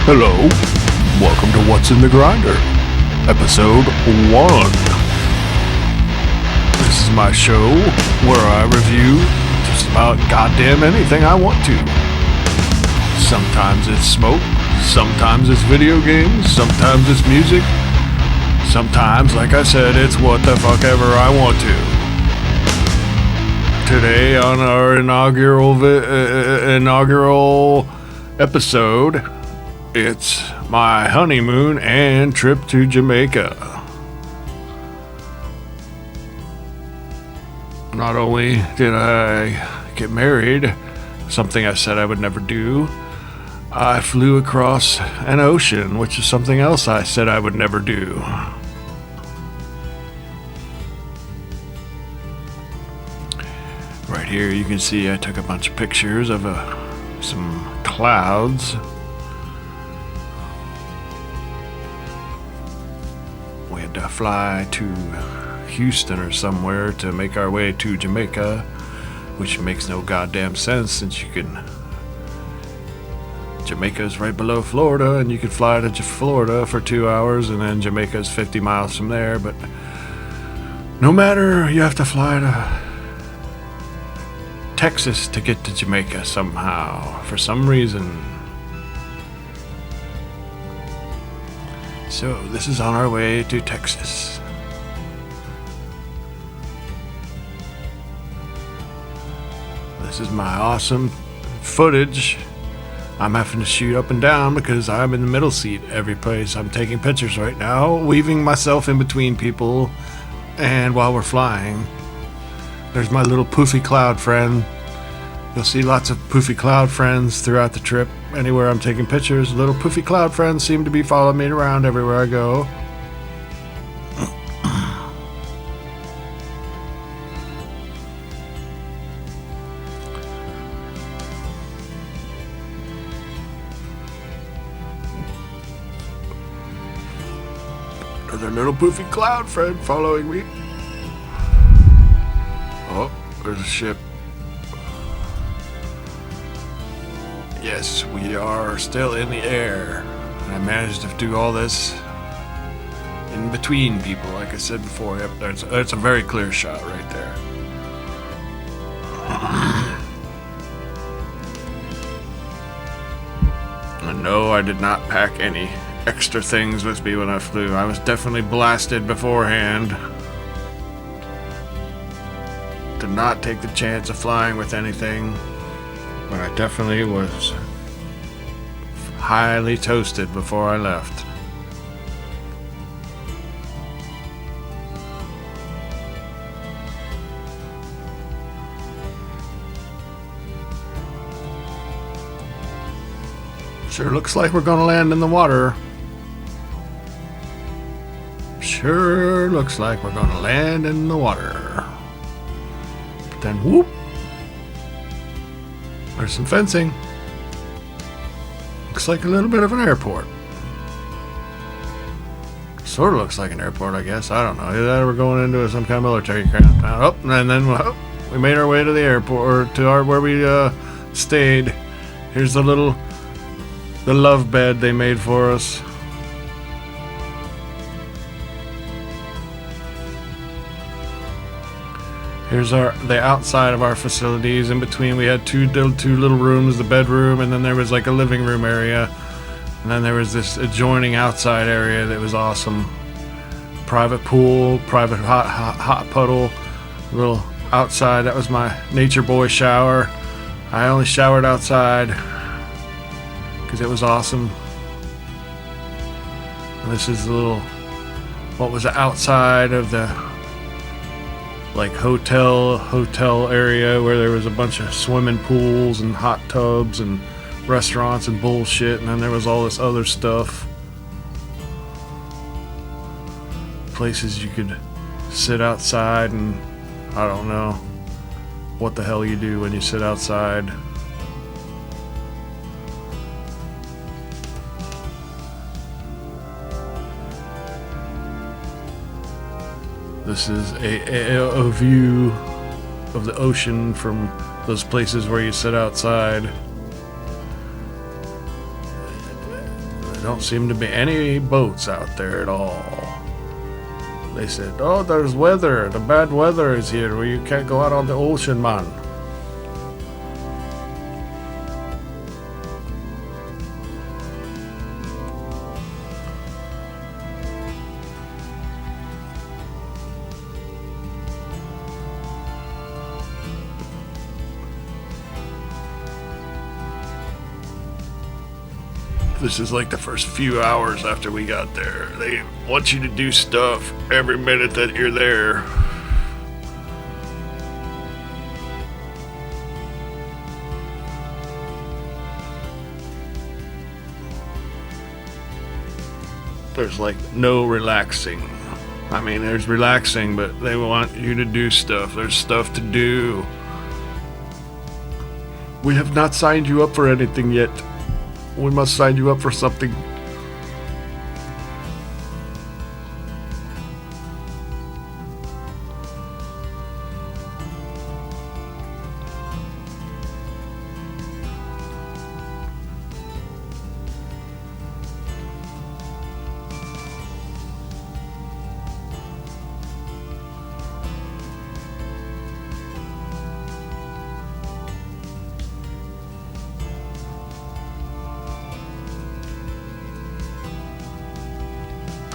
Hello, welcome to What's in the Grinder, episode 1. This is my show where I review just about goddamn anything I want to. Sometimes it's smoke, sometimes it's video games, sometimes it's music, sometimes, like I said, it's what the fuck ever I want to. Today on our inaugural episode, it's my honeymoon and trip to Jamaica. Not only did I get married, something I said I would never do, I flew across an ocean, which is something else I said I would never do. Right here you can see I took a bunch of pictures of some clouds. We had to fly to Houston or somewhere to make our way to Jamaica, which makes no goddamn sense since Jamaica's right below Florida and you could fly to Florida for 2 hours and then Jamaica's 50 miles from there, but no matter, you have to fly to Texas to get to Jamaica somehow, for some reason. So this is on our way to Texas. This is my awesome footage. I'm having to shoot up and down because I'm in the middle seat every place. I'm taking pictures right now, weaving myself in between people, and while we're flying. There's my little poofy cloud friend. You'll see lots of poofy cloud friends throughout the trip. Anywhere I'm taking pictures, little poofy cloud friends seem to be following me around everywhere I go. Another little poofy cloud friend following me. Oh, there's a ship. Yes, we are still in the air. I managed to do all this in between people, like I said before. Yep, that's a very clear shot right there. And no, I did not pack any extra things with me when I flew. I was definitely blasted beforehand. Did not take the chance of flying with anything, but I definitely was highly toasted before I left. Sure looks like we're gonna land in the water. Sure looks like we're gonna land in the water. But then whoop, there's some fencing. Looks like a little bit of an airport. Sort of looks like an airport, I guess. I don't know. Either that or we're going into some kind of military camp. Oh, and then we made our way to the airport, or to where we stayed. Here's the love bed they made for us. Here's the outside of our facilities. In between we had two little rooms, the bedroom, and then there was like a living room area. And then there was this adjoining outside area that was awesome. Private pool, private hot puddle, little outside. That was my nature boy shower. I only showered outside because it was awesome. And this is the little, what was the outside of the like hotel area where there was a bunch of swimming pools and hot tubs and restaurants and bullshit, and then there was all this other stuff. Places you could sit outside, and I don't know what the hell you do when you sit outside. This is a view of the ocean from those places where you sit outside. don't seem to be any boats out there at all. They said, oh, there's weather. The bad weather is here where you can't go out on the ocean, man. This is like the first few hours after we got there. They want you to do stuff every minute that you're there. There's like no relaxing. I mean, there's relaxing, but they want you to do stuff. There's stuff to do. We have not signed you up for anything yet. We must sign you up for something.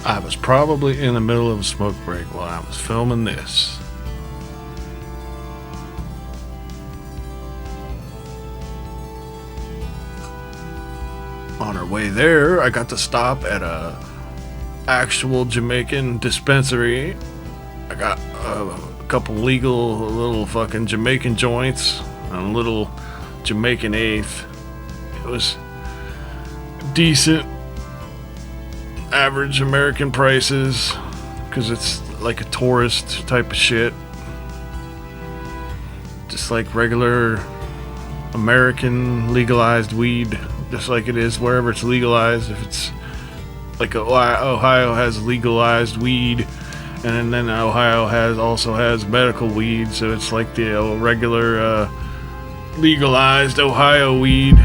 I was probably in the middle of a smoke break while I was filming this. On our way there, I got to stop at a actual Jamaican dispensary. I got a couple legal little fucking Jamaican joints and a little Jamaican eighth. It was decent. Average American prices, because it's like a tourist type of shit, just like regular American legalized weed, just like it is wherever it's legalized. If it's like Ohio has legalized weed, and then Ohio also has medical weed, so it's like the regular legalized Ohio weed.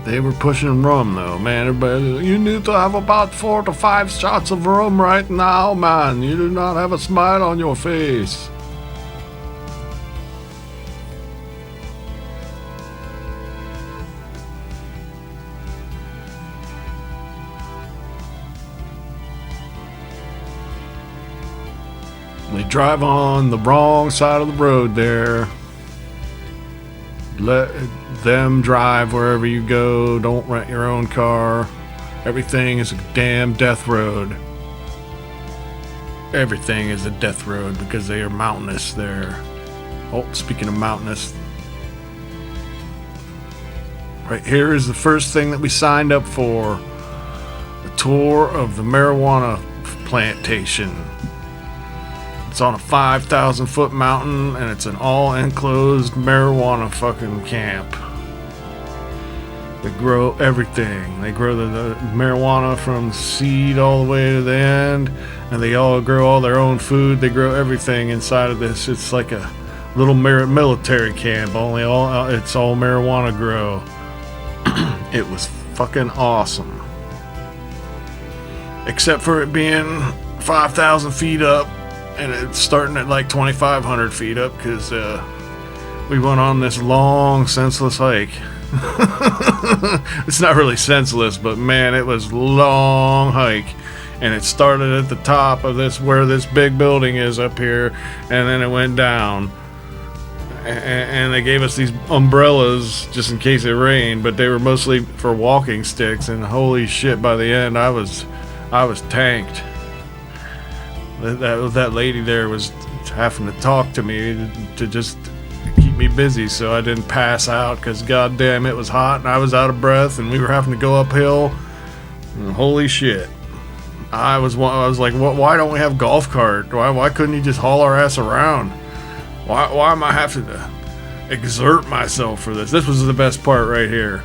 They were pushing rum though, man. Everybody, you need to have about 4 to 5 shots of rum right now, man. You do not have a smile on your face. They drive on the wrong side of the road there. Let them drive wherever you go. Don't rent your own car. Everything is a damn death road. Everything is a death road because they are mountainous there. Oh, speaking of mountainous, right here is the first thing that we signed up for. A tour of the marijuana plantation. It's on a 5,000 foot mountain, and it's an all enclosed marijuana fucking camp. They grow everything. They grow the marijuana from seed all the way to the end, and they all grow all their own food. They grow everything inside of this. It's like a little military camp, only it's all marijuana grow. It was fucking awesome. Except for it being 5,000 feet up, and it's starting at like 2,500 feet up because we went on this long, senseless hike. It's not really senseless, but man, it was a long hike. And it started at the top of this, where this big building is up here, and then it went down. And they gave us these umbrellas just in case it rained, but they were mostly for walking sticks. And holy shit, by the end, I was tanked. That lady there was having to talk to me to just keep me busy so I didn't pass out, because goddamn, it was hot and I was out of breath and we were having to go uphill. And holy shit, I was like, why don't we have golf cart? Why couldn't he just haul our ass around? Why am I having to exert myself for this? This was the best part right here.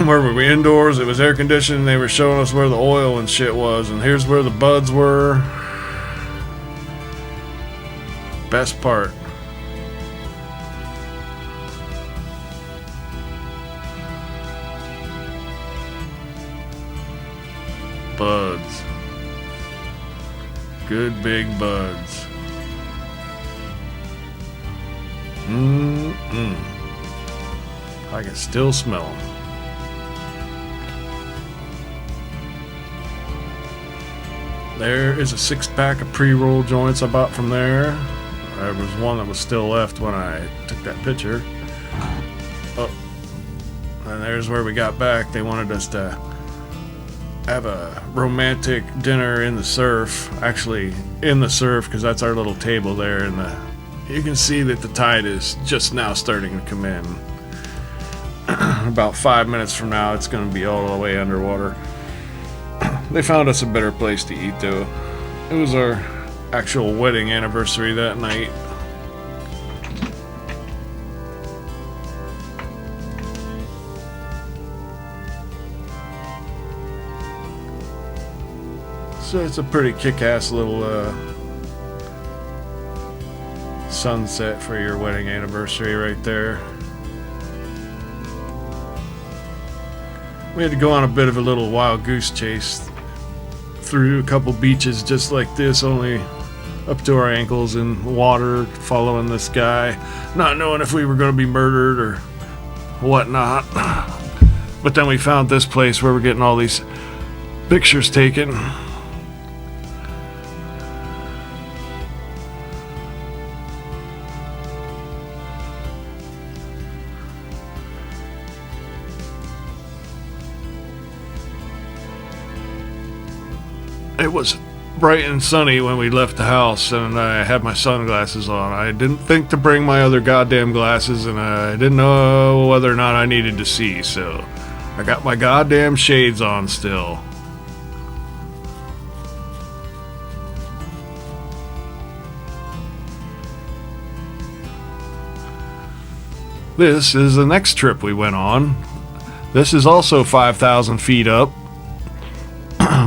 Where were we? Indoors. It was air conditioned. They were showing us where the oil and shit was, and here's where the buds were. Best part. Buds. Good big buds. I can still smell them. There is a 6-pack of pre-roll joints I bought from there. There was one that was still left when I took that picture. Oh, and there's where we got back. They wanted us to have a romantic dinner in the surf. Actually, in the surf, because that's our little table there. And you can see that the tide is just now starting to come in. About 5 minutes from now, it's going to be all the way underwater. They found us a better place to eat, though. It was our actual wedding anniversary that night. So it's a pretty kick-ass little sunset for your wedding anniversary right there. We had to go on a bit of a little wild goose chase through a couple beaches just like this, only up to our ankles in water, following this guy, not knowing if we were going to be murdered or whatnot. But then we found this place where we're getting all these pictures taken. It was bright and sunny when we left the house, and I had my sunglasses on. I didn't think to bring my other goddamn glasses, and I didn't know whether or not I needed to see, so I got my goddamn shades on still. This is the next trip we went on. This is also 5,000 feet up.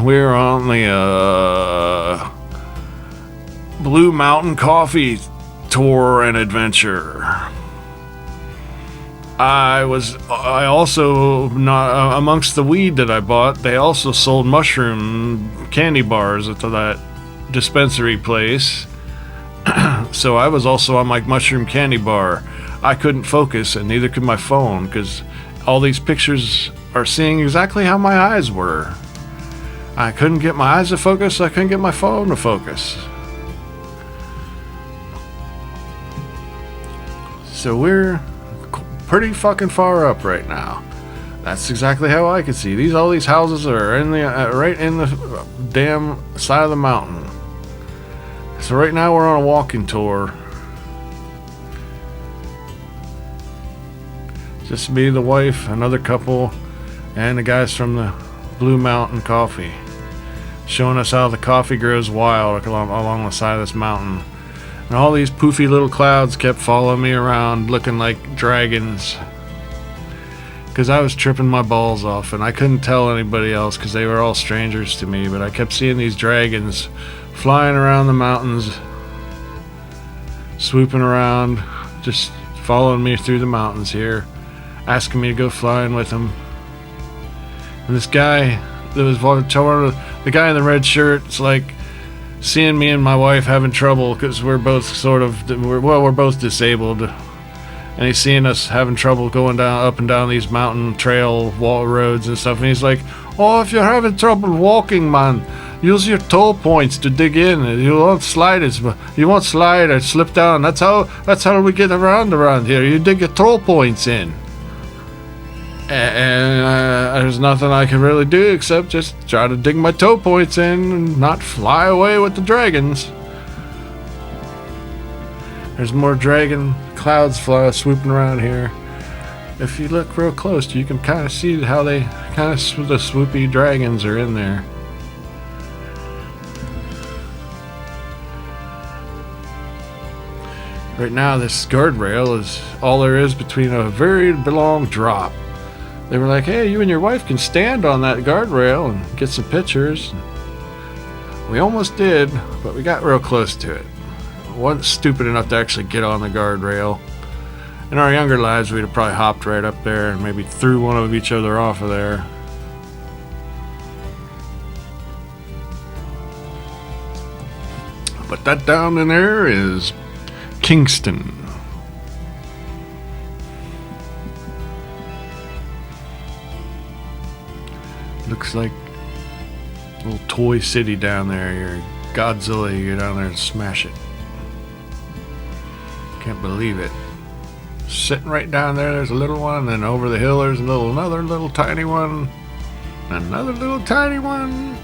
We're on the Blue Mountain Coffee Tour and Adventure. I also, not amongst the weed that I bought, they also sold mushroom candy bars at that dispensary place. So I was also on my mushroom candy bar. I couldn't focus, and neither could my phone, because all these pictures are seeing exactly how my eyes were. I couldn't get my eyes to focus, I couldn't get my phone to focus. So we're pretty fucking far up right now. That's exactly how I could see. All these houses are in the right in the damn side of the mountain. So right now we're on a walking tour. Just me, the wife, another couple, and the guys from the Blue Mountain Coffee, showing us how the coffee grows wild along the side of this mountain. And all these poofy little clouds kept following me around, looking like dragons, because I was tripping my balls off, and I couldn't tell anybody else because they were all strangers to me. But I kept seeing these dragons flying around the mountains, swooping around, just following me through the mountains here, asking me to go flying with them. And this guy that was the guy in the red shirt, it's like seeing me and my wife having trouble because we're both we're both disabled, and he's seeing us having trouble going up and down these mountain trail roads and stuff, and he's like, "Oh, if you're having trouble walking, man, use your toe points to dig in. You won't slide or slip down. That's how we get around here. You dig your toe points in." And there's nothing I can really do except just try to dig my toe points in and not fly away with the dragons. There's more dragon clouds swooping around here. if you look real close, you can kind of see how they kind of the swoopy dragons are in there. Right now, this guardrail is all there is between a very long drop. They were like, hey, you and your wife can stand on that guardrail and get some pictures. We almost did, but we got real close to it. Wasn't stupid enough to actually get on the guardrail. In our younger lives, we'd have probably hopped right up there and maybe threw one of each other off of there. But that down in there is Kingston. Looks like a little toy city down there. You're Godzilla, you go down there and smash it. Can't believe it. Sitting right down there, there's a little one, and over the hill there's another little tiny one. Another little tiny one.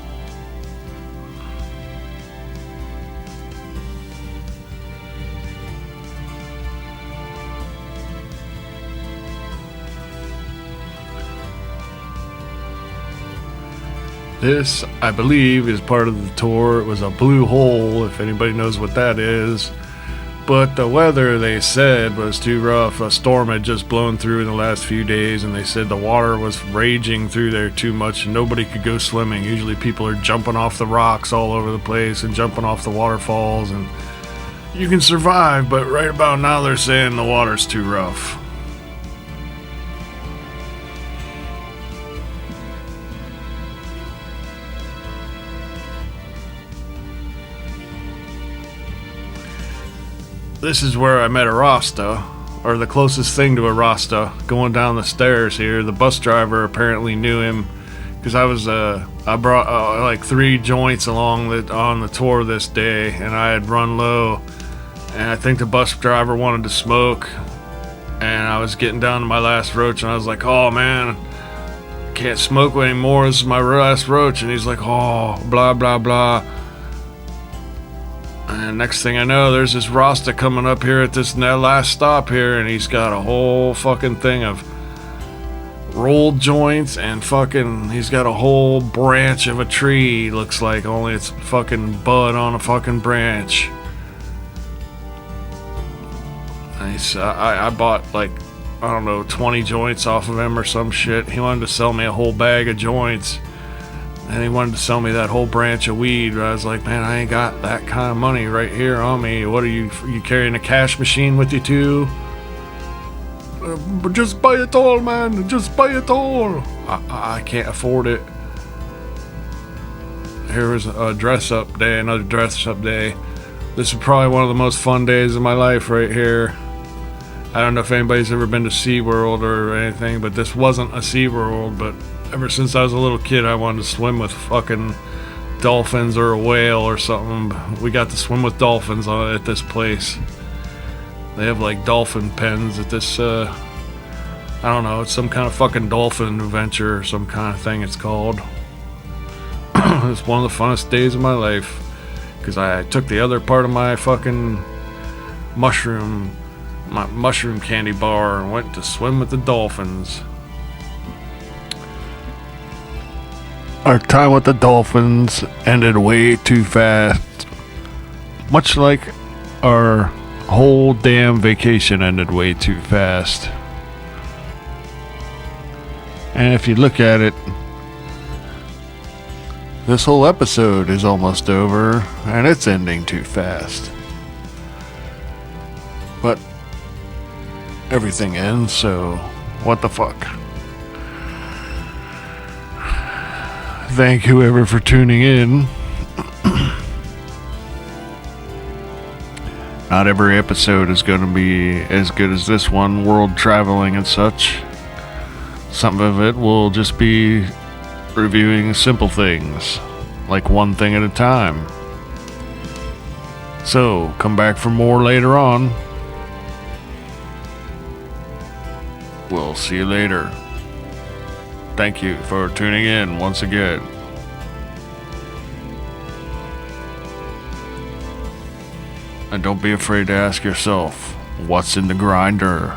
This, I believe, is part of the tour. It was a blue hole, if anybody knows what that is. But the weather, they said, was too rough. A storm had just blown through in the last few days, and they said the water was raging through there too much, and nobody could go swimming. Usually people are jumping off the rocks all over the place and jumping off the waterfalls, and you can survive, but right about now they're saying the water's too rough. This is where I met a Rasta, or the closest thing to a Rasta, going down the stairs here. The bus driver apparently knew him, because I brought like 3 joints on the tour this day, and I had run low, and I think the bus driver wanted to smoke, and I was getting down to my last roach, and I was like, oh man, can't smoke anymore, this is my last roach, and he's like, oh, blah blah blah. And next thing I know, there's this Rasta coming up here at this last stop here, and he's got a whole fucking thing of rolled joints, and he's got a whole branch of a tree, looks like, only it's fucking bud on a fucking branch. And I bought like, I don't know, 20 joints off of him or some shit. He wanted to sell me a whole bag of joints. And he wanted to sell me that whole branch of weed. But I was like, man, I ain't got that kind of money right here on me. What are you carrying a cash machine with you too? But just buy it all, man. Just buy it all. I can't afford it. Here was a dress-up day, another dress-up day. This is probably one of the most fun days of my life right here. I don't know if anybody's ever been to SeaWorld or anything, but this wasn't a SeaWorld, but ever since I was a little kid, I wanted to swim with fucking dolphins or a whale or something. We got to swim with dolphins at this place. They have like dolphin pens at this, I don't know, it's some kind of fucking dolphin adventure or some kind of thing it's called. It's one of the funnest days of my life, because I took the other part of my fucking mushroom candy bar and went to swim with the dolphins. Our time with the dolphins ended way too fast. Much like our whole damn vacation ended way too fast. And if you look at it, this whole episode is almost over, and it's ending too fast. But everything ends, so what the fuck? Thank whoever for tuning in. Not every episode is going to be as good as this one, world traveling and such. Some of it will just be reviewing simple things, like one thing at a time. So, come back for more later on. We'll see you later. Thank you for tuning in once again. And don't be afraid to ask yourself, what's in the grinder?